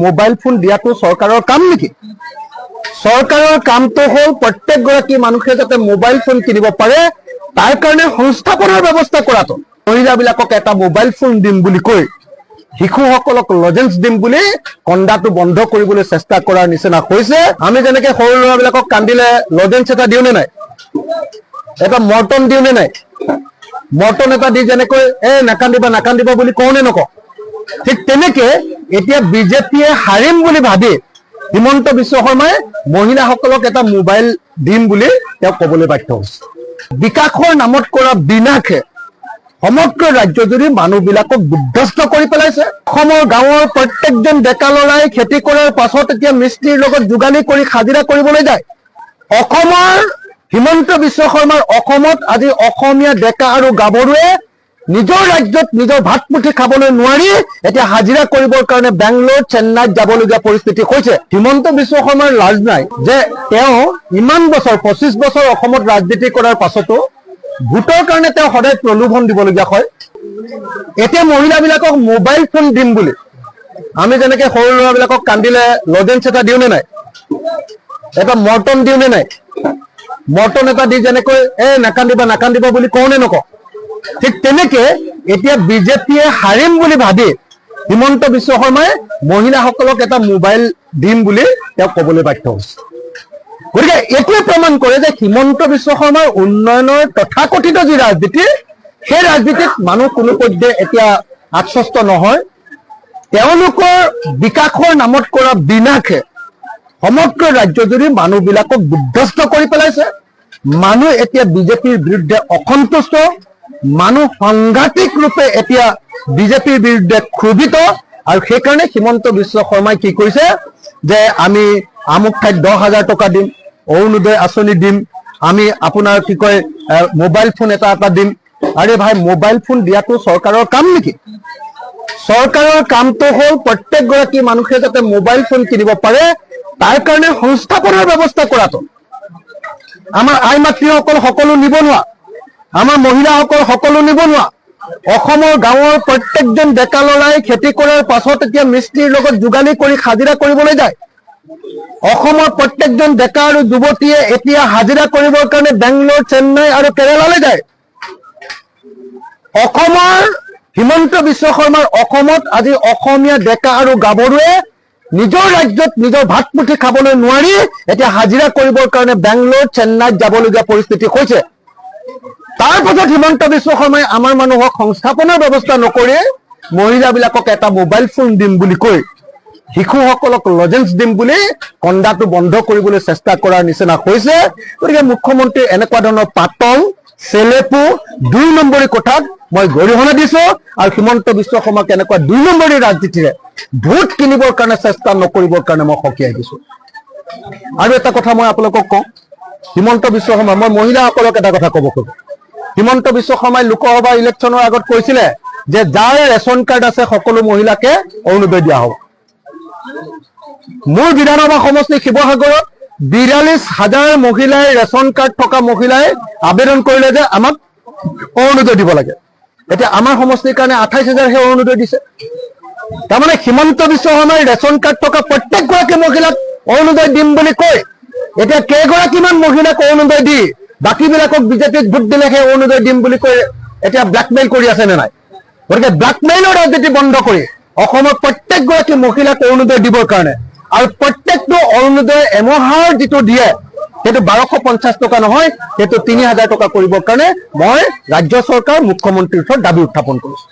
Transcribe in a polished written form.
Mobile phone দিয়াটো চৰকাৰৰ কাম নেকি? চৰকাৰৰ কামটো হ'ল প্ৰত্যেকগৰাকী মানুহে যাতে মোবাইল ফোন কিনিব পাৰে তাৰ কাৰণে সংস্থাপনৰ ব্যৱস্থা কৰাটো। মহিলাবিলাকক এটা মোবাইল ফোন দিম বুলি কৈ শিশুসকলক লজেন্স দিম বুলি কন্দাটো বন্ধ কৰিবলৈ চেষ্টা কৰাৰ নিচিনা হৈছে। আমি যেনেকে সৰু ল'ৰাবিলাকক কান্দিলে লজেন্স এটা দিওঁ নে নাই, এটা মৰ্টন দিওঁ নে নাই, মৰ্টন এটা দি যেনেকৈ নাকান্দিবা নাকান্দিবা বুলি কওঁ নে নকওঁ, ঠিক তেনেকে এতিয়া বিজেপিয়ে হাৰিম বুলি ভাবি হিমন্ত বিশ্ব শৰ্মাই মহিলাসকলক এটা মোবাইল দিম বুলি তেওঁ ক'বলৈ বাধ্য হৈছে। বিকাশৰ নামত কৰা বিনাশে সমগ্ৰ ৰাজ্যজুৰি মানুহবিলাকক বিধ্বস্ত কৰি পেলাইছে। অসমৰ গাঁৱৰ প্ৰত্যেকজন ডেকা ল'ৰাই খেতি কৰাৰ পাছত এতিয়া মিস্ত্ৰীৰ লগত যোগালী কৰি হাজিৰা কৰিবলৈ যায়। অসমৰ হিমন্ত বিশ্ব শৰ্মাৰ অসমত আজি অসমীয়া ডেকা আৰু গাভৰুৱে নিজৰ ৰাজ্যত নিজৰ ভাত মুঠি খাবলৈ নোৱাৰি এতিয়া হাজিৰা কৰিবৰ কাৰণে বেংগলোৰ চেন্নাইত যাবলগীয়া পৰিস্থিতি হৈছে। হিমন্ত বিশ্ব শৰ্মাৰ লাজ নাই যে তেওঁ ইমান বছৰ 25 বছৰ অসমত ৰাজনীতি কৰাৰ পাছতো ভোটৰ কাৰণে তেওঁ সদায় প্ৰলোভন দিবলগীয়া হয়। এতিয়া মহিলাবিলাকক মোবাইল ফোন দিম বুলি আমি যেনেকে সৰু ল'ৰাবিলাকক কান্দিলে লজেন্স এটা দিওঁ নে নাই, এটা মৰ্টন দিওঁ নে নাই, মৰ্টন এটা দি যেনেকৈ নাকান্দিবা নাকান্দিবা বুলি কওঁ নে নকওঁ, ঠিক তেনেকে এতিয়া বিজেপিয়ে হাৰিম বুলি ভাবি হিমন্ত বিশ্ব শৰ্মাই মহিলাসকলক এটা মোবাইল দিম বুলি তেওঁ ক'বলৈ বাধ্য হৈছে। গতিকে এইটোৱে প্ৰমাণ কৰে যে হিমন্ত বিশ্ব শৰ্মাৰ উন্নয়নৰ তথাকথিত যি ৰাজনীতি, সেই ৰাজনীতিত মানুহ কোনো পধ্যে এতিয়া আশ্বস্ত নহয়। তেওঁলোকৰ বিকাশৰ নামত কৰা বিনাশে সমগ্ৰ ৰাজ্যজুৰি মানুহবিলাকক বিধ্বস্ত কৰি পেলাইছে। মানুহ এতিয়া বিজেপিৰ বিৰুদ্ধে অসন্তুষ্ট, মানুহ সাংঘাতিক ৰূপে এতিয়া বিজেপিৰ বিৰুদ্ধে ক্ষোভিত। আৰু সেইকাৰণে হিমন্ত বিশ্ব শৰ্মাই কি কৰিছে যে আমি আমুক ঠাইত 10,000 টকা দিম, অৰুণোদয় আঁচনি দিম, আমি আপোনাৰ কি কয় মোবাইল ফোন এটা দিম। আৰে ভাই, মোবাইল ফোন দিয়াটো চৰকাৰৰ কাম নেকি? চৰকাৰৰ কামটো হ'ল প্ৰত্যেকগৰাকী মানুহে যাতে মোবাইল ফোন কিনিব পাৰে তাৰ কাৰণে সংস্থাপনৰ ব্যৱস্থা কৰাটো। আমাৰ আই মাতৃসকল সকলো নিবনুৱা, আমাৰ মহিলাসকল সকলো নিবনুৱা। অসমৰ গাঁৱৰ প্ৰত্যেকজন ডেকা ল'ৰাই খেতি কৰাৰ পাছত এতিয়া মিস্ত্ৰীৰ লগত যোগালী কৰি হাজিৰা কৰিবলৈ যায়। অসমৰ প্ৰত্যেকজন ডেকা আৰু যুৱতীয়ে এতিয়া হাজিৰা কৰিবৰ কাৰণে বেংগলোৰ, চেন্নাই আৰু কেৰালালৈ যায়। অসমৰ হিমন্ত বিশ্ব শৰ্মাৰ অসমত আজি অসমীয়া ডেকা আৰু গাভৰুৱে নিজৰ ৰাজ্যত নিজৰ ভাত মুঠি খাবলৈ নোৱাৰি এতিয়া হাজিৰা কৰিবৰ কাৰণে বেংগলোৰ, চেন্নাইত যাবলগীয়া পৰিস্থিতি হৈছে। তাৰ পাছত হিমন্ত বিশ্ব শৰ্মাই আমাৰ মানুহক সংস্থাপনৰ ব্যৱস্থা নকৰি মহিলাবিলাকক এটা মোবাইল ফোন দিম বুলি কৈ শিশুসকলক লজেন্স দিম বুলি কন্দাটো বন্ধ কৰিবলৈ চেষ্টা কৰাৰ নিচিনা হৈছে। গতিকে মুখ্যমন্ত্ৰী এনেকুৱা ধৰণৰ পাতল চেলেপু 2 নম্বৰী কথাত মই গৰিহণা দিছো। আৰু হিমন্ত বিশ্ব শৰ্মাক এনেকুৱা 2 নম্বৰী ৰাজনীতিৰে ভোট কিনিবৰ কাৰণে চেষ্টা নকৰিবৰ কাৰণে মই সকীয়াই দিছো। আৰু এটা কথা মই আপোনালোকক কওঁ, হিমন্ত বিশ্ব শৰ্মা, মই মহিলাসকলক এটা কথা ক'ব খোজো। হিমন্ত বিশ্ব শৰ্মাই লোকসভা ইলেকশ্যনৰ আগত কৈছিলে যে যাৰ ৰেচন কাৰ্ড আছে সকলো মহিলাকে অৰুণোদয় দিয়া হ'ব। মোৰ বিধানসভা সমষ্টি শিৱসাগৰত 42,000 মহিলাই ৰেচন কাৰ্ড থকা মহিলাই আবেদন কৰিলে যে আমাক অৰুণোদয় দিব লাগে। এতিয়া আমাৰ সমষ্টিৰ কাৰণে 28,000হে অৰুণোদয় দিছে। তাৰমানে হিমন্ত বিশ্ব শৰ্মাই ৰেচন কাৰ্ড থকা প্ৰত্যেকগৰাকী মহিলাক অৰুণোদয় দিম বুলি কৈ এতিয়া কেইগৰাকীমান মহিলাক অৰুণোদয় দি বাকীবিলাকক বিজেপিক ভোট দিলেহে অৰুণোদয় দিম বুলি কৈ এতিয়া ব্লেকমেইল কৰি আছে নে নাই? গতিকে ব্লেকমেইলৰ ৰাজনীতি বন্ধ কৰি অসমৰ প্ৰত্যেকগৰাকী মহিলাক অৰুণোদয় দিবৰ কাৰণে, আৰু প্ৰত্যেকটো অৰুণোদয় এমহাৰ যিটো দিয়ে সেইটো 1250 টকা নহয়, সেইটো 3,000 টকা কৰিবৰ কাৰণে মই ৰাজ্য চৰকাৰ মুখ্যমন্ত্ৰীৰ ওচৰত দাবী উত্থাপন কৰিছো।